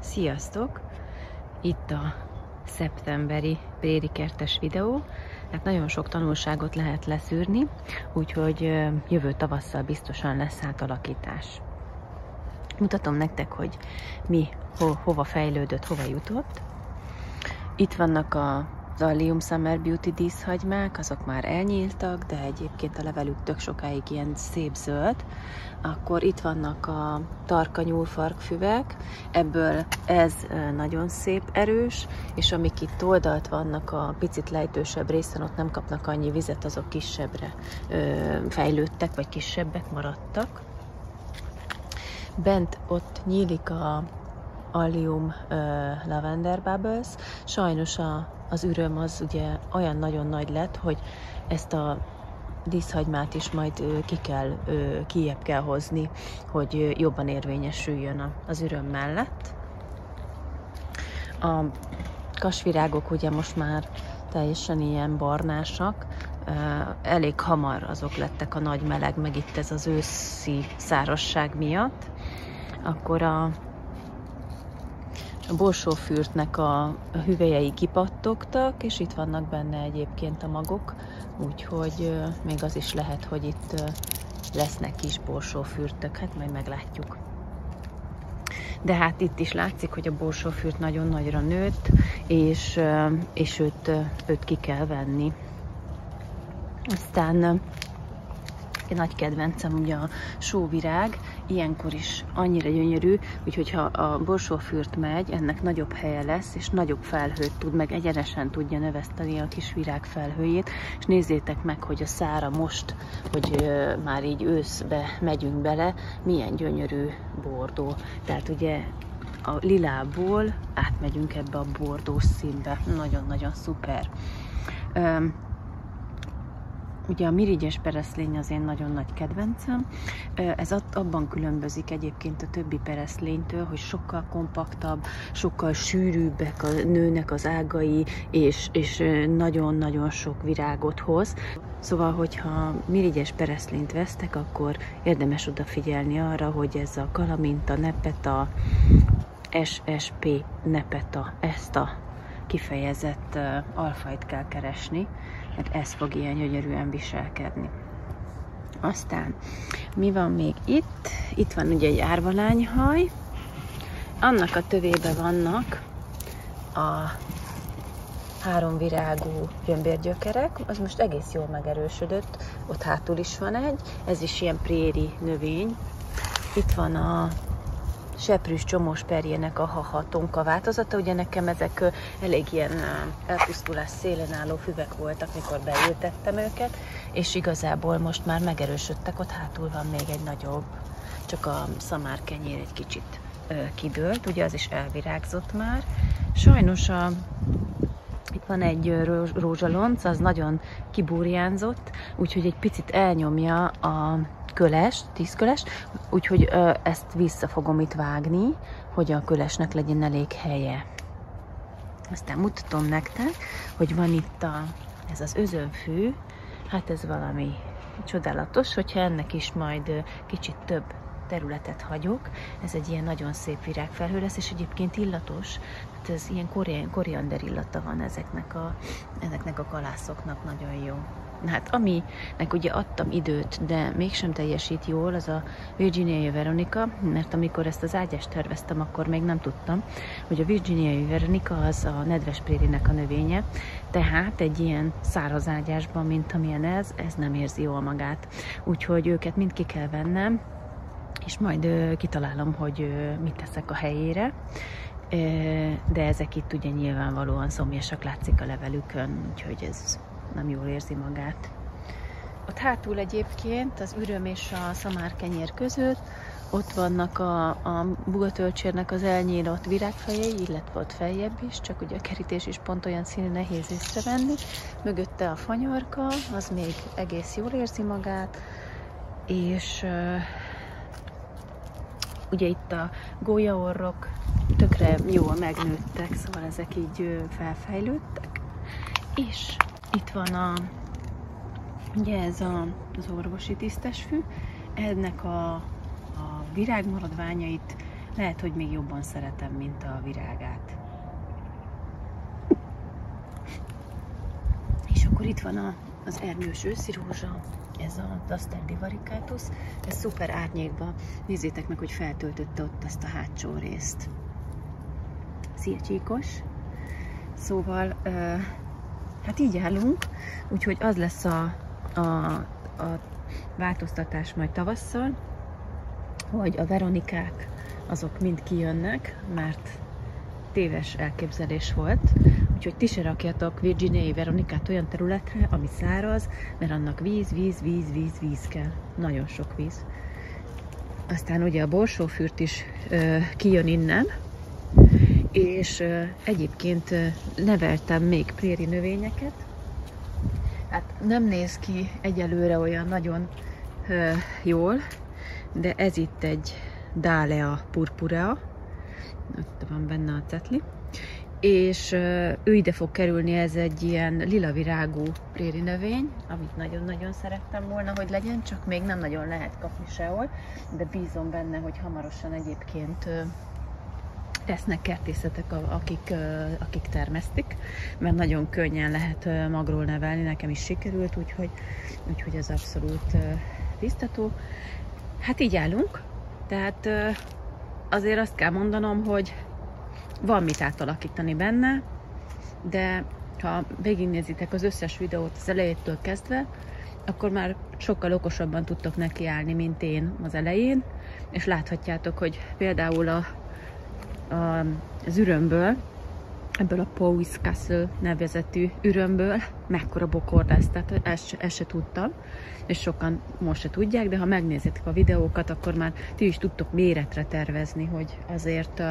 Sziasztok! Itt a szeptemberi prérikertes videó. Hát nagyon sok tanulságot lehet leszűrni, úgyhogy jövő tavasszal biztosan lesz átalakítás. Mutatom nektek, hogy mi hova fejlődött, hova jutott. Itt vannak az Allium Summer Beauty díszhagymák, azok már elnyíltak, de egyébként a levelük tök sokáig ilyen szép zöld. Akkor itt vannak a tarka nyúlfarkfüvek, ebből ez nagyon szép, erős, és amik itt oldalt vannak a picit lejtősebb részen, ott nem kapnak annyi vizet, azok kisebbre fejlődtek, vagy kisebbek maradtak. Bent ott nyílik a Allium Lavender Bubbles. Sajnos az üröm az ugye olyan nagyon nagy lett, hogy ezt a díszhagymát is majd kijebb kell hozni, hogy jobban érvényesüljön az üröm mellett. A kasvirágok ugye most már teljesen ilyen barnásak, elég hamar azok lettek a nagy meleg, meg itt ez az őszi szárazság miatt. Akkor a borsófürtnek a hüvelyei kipattogtak, és itt vannak benne egyébként a magok, úgyhogy még az is lehet, hogy itt lesznek kis borsófürtök, hát majd meglátjuk. De hát itt is látszik, hogy a borsófürt nagyon nagyra nőtt, és őt ki kell venni. Aztán nagy kedvencem ugye a sóvirág, ilyenkor is annyira gyönyörű, úgyhogy ha a borsófürt megy, ennek nagyobb helye lesz, és nagyobb felhőt tud, meg egyenesen tudja növeszteni a kis virág felhőjét, és nézzétek meg, hogy a szára most, hogy már így őszbe megyünk bele, milyen gyönyörű bordó. Tehát ugye a lilából átmegyünk ebbe a bordós színbe. Nagyon-nagyon szuper. Ugye a mirigyes pereszlény az én nagyon nagy kedvencem. Ez abban különbözik egyébként a többi pereszlénytől, hogy sokkal kompaktabb, sokkal sűrűbbek a nőnek az ágai, és nagyon-nagyon sok virágot hoz. Szóval, hogyha mirigyes pereszlényt vesztek, akkor érdemes odafigyelni arra, hogy ez a Kalaminta nepeta, SSP nepeta, ezt a kifejezett alfajt kell keresni, mert ez fog ilyen gyönyörűen viselkedni. Aztán mi van még itt? Itt van ugye egy árvalányhaj, annak a tövében vannak a háromvirágú gyömbérgyökerek, az most egész jól megerősödött, ott hátul is van egy, ez is ilyen préri növény. Itt van a seprűs csomósperjének a hahatonka változata, ugye nekem ezek elég ilyen elpusztulás szélén álló füvek voltak, mikor beültettem őket, és igazából most már megerősödtek, ott hátul van még egy nagyobb, csak a szamárkenyér egy kicsit kidőlt, ugye az is elvirágzott már. Sajnos itt van egy rózsalonc, az nagyon kiburjánzott, úgyhogy egy picit elnyomja a köles, 10 köles, úgyhogy ezt vissza fogom itt vágni, hogy a kölesnek legyen elég helye. Aztán mutatom nektek, hogy van itt ez az özönfű, hát ez valami csodálatos, hogyha ennek is majd kicsit több területet hagyok. Ez egy ilyen nagyon szép virágfelhő lesz, és egyébként illatos, hát ez ilyen koriander illata van ezeknek a kalászoknak, nagyon jó. Hát aminek ugye adtam időt, de mégsem teljesít jól, az a Virginiai Veronica, mert amikor ezt az ágyást terveztem, akkor még nem tudtam, hogy a Virginiai Veronica az a nedves prérinek a növénye, tehát egy ilyen száraz ágyásban, mint amilyen ez nem érzi jól magát. Úgyhogy őket mind ki kell vennem, és majd kitalálom, hogy mit teszek a helyére. De ezek itt ugye nyilvánvalóan szomjasak, látszik a levelükön, úgyhogy ez nem jól érzi magát. Ott hátul egyébként az üröm és a szamárkenyér között ott vannak a bugatölcsérnek az elnyílott virágfejei, illetve ott feljebb is, csak ugye a kerítés is pont olyan színű, nehéz észrevenni. Mögötte a fanyarka, az még egész jól érzi magát, és ugye itt a gólyaorrok tökre jól megnőttek, szóval ezek így felfejlődtek. És itt van ugye ez az orvosi tisztesfű, ennek a virágmaradványait Lehet, hogy még jobban szeretem, mint a virágát. És akkor itt van az ernyős őszi rózsa, ez a Daster divaricatus, ez szuper árnyékban. Nézzétek meg, hogy feltöltötte ott azt a hátsó részt. Szia csíkos! Szóval, hát így állunk, úgyhogy az lesz a változtatás majd tavasszal, hogy a veronikák azok mind kijönnek, mert téves elképzelés volt, úgyhogy ti se rakjatok virginiai veronikát olyan területre, ami száraz, mert annak víz kell. Nagyon sok víz. Aztán ugye a borsófürt is kijön innen, és egyébként neveltem még préri növényeket. Hát nem néz ki egyelőre olyan nagyon jól, de ez itt egy Dahlia purpurea, ott van benne a cetli, és ő ide fog kerülni, ez egy ilyen lila virágú préri növény, amit nagyon-nagyon szerettem volna, hogy legyen, csak még nem nagyon lehet kapni sehol, de bízom benne, hogy hamarosan egyébként lesznek kertészetek, akik termesztik, mert nagyon könnyen lehet magról nevelni, nekem is sikerült, úgyhogy ez abszolút biztató. Hát így állunk, tehát azért azt kell mondanom, hogy van mit átalakítani benne, de ha végignézitek az összes videót az elejétől kezdve, akkor már sokkal okosabban tudtok nekiállni, mint én az elején, és láthatjátok, hogy például az ürömből, ebből a Powys Castle nevezetű ürömből mekkora bokor lesz, tehát ezt se tudtam, és sokan most se tudják, de ha megnézitek a videókat, akkor már ti is tudtok méretre tervezni, hogy azért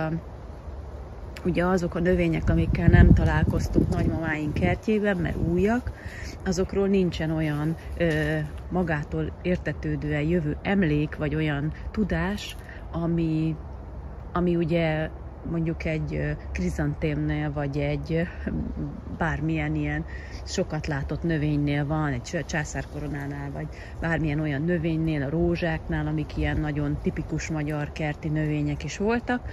ugye azok a növények, amikkel nem találkoztunk nagymamáink kertjében, mert újak, azokról nincsen olyan magától értetődően jövő emlék, vagy olyan tudás, ami ugye mondjuk egy krizantémnél, vagy egy bármilyen ilyen sokat látott növénynél van, egy császárkoronánál, vagy bármilyen olyan növénynél, a rózsáknál, amik ilyen nagyon tipikus magyar kerti növények is voltak.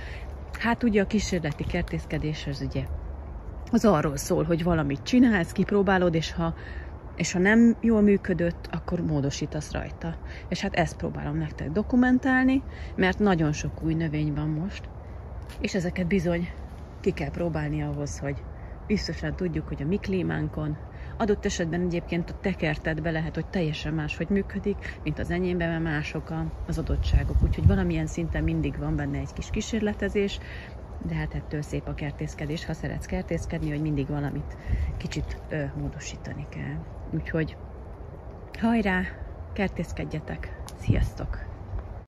Hát ugye a kísérleti kertészkedés az ugye az arról szól, hogy valamit csinálsz, kipróbálod, és ha nem jól működött, akkor módosítasz rajta. És hát ezt próbálom nektek dokumentálni, mert nagyon sok új növény van most, és ezeket bizony ki kell próbálni ahhoz, hogy biztosan tudjuk, hogy a mi klímánkon, adott esetben egyébként a te kertedben lehet, hogy teljesen máshogy működik, mint az enyémben, mert mások az adottságok. Úgyhogy valamilyen szinten mindig van benne egy kis kísérletezés, de hát ettől szép a kertészkedés, ha szeretsz kertészkedni, hogy mindig valamit kicsit módosítani kell. Úgyhogy hajrá, kertészkedjetek! Sziasztok!